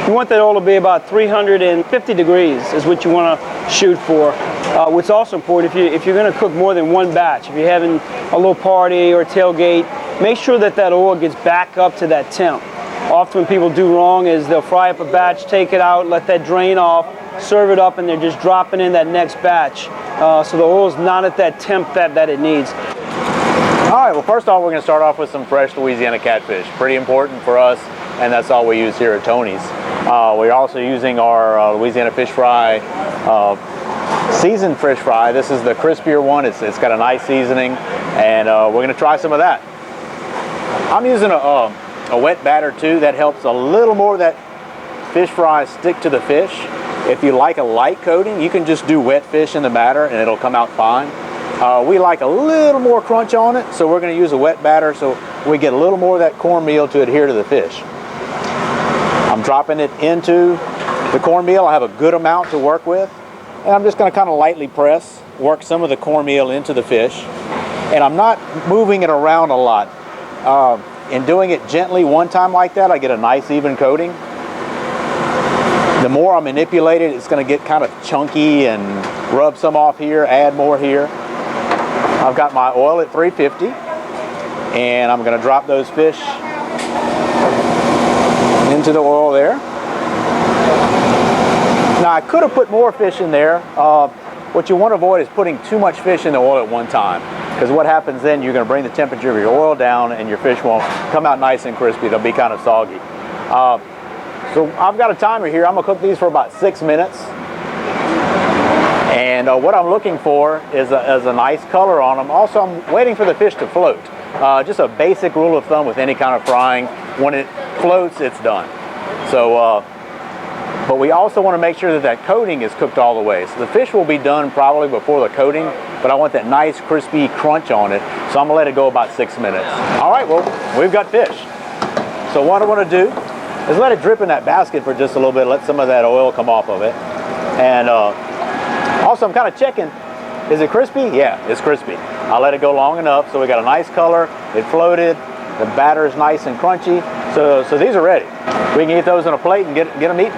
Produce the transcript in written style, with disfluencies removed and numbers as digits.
You want that oil to be about 350 degrees is what you want to shoot for. What's also important, if you're going to cook more than one batch, if you're having a little party or a tailgate, make sure that that oil gets back up to that temp. Often what people do wrong is they'll fry up a batch, take it out, let that drain off, serve it up, and they're just dropping in that next batch. So the oil's not at that temp that it needs. All right, well, first off, we're going to start off with some fresh Louisiana catfish. Pretty important for us, and that's all we use here at Tony's. We're also using our Louisiana fish fry, seasoned fish fry. This is the crispier one. It's got a nice seasoning, and we're going to try some of that. I'm using a wet batter too. That helps a little more of that fish fry stick to the fish. If you like a light coating, you can just do wet fish in the batter and it'll come out fine. We like a little more crunch on it, so we're going to use a wet batter so we get a little more of that cornmeal to adhere to the fish. I'm dropping it into the cornmeal. I have a good amount to work with, and I'm just going to kind of lightly press, work some of the cornmeal into the fish, and I'm not moving it around a lot. In doing it gently one time like that, I get a nice even coating. The more I manipulate it, it's going to get kind of chunky and rub some off here, add more here. I've got my oil at 350, and I'm going to drop those fish into the oil there. Now I could have put more fish in there. What you want to avoid is putting too much fish in the oil at one time, because what happens then, you're going to bring the temperature of your oil down and your fish won't come out nice and crispy. They'll be kind of soggy. So I've got a timer here. I'm going to cook these for about 6 minutes. And what I'm looking for is a nice color on them. Also, I'm waiting for the fish to float. Just a basic rule of thumb with any kind of frying. When it floats, it's done. So, but we also want to make sure that that coating is cooked all the way. So the fish will be done probably before the coating, but I want that nice crispy crunch on it. So I'm going to let it go about 6 minutes. All right, well, we've got fish. So what I want to do is let it drip in that basket for just a little bit, let some of that oil come off of it. And also I'm kind of checking, is it crispy? Yeah, it's crispy. I'll let it go long enough so we got a nice color, it floated, the batter is nice and crunchy. So these are ready. We can eat those on a plate and get them eaten.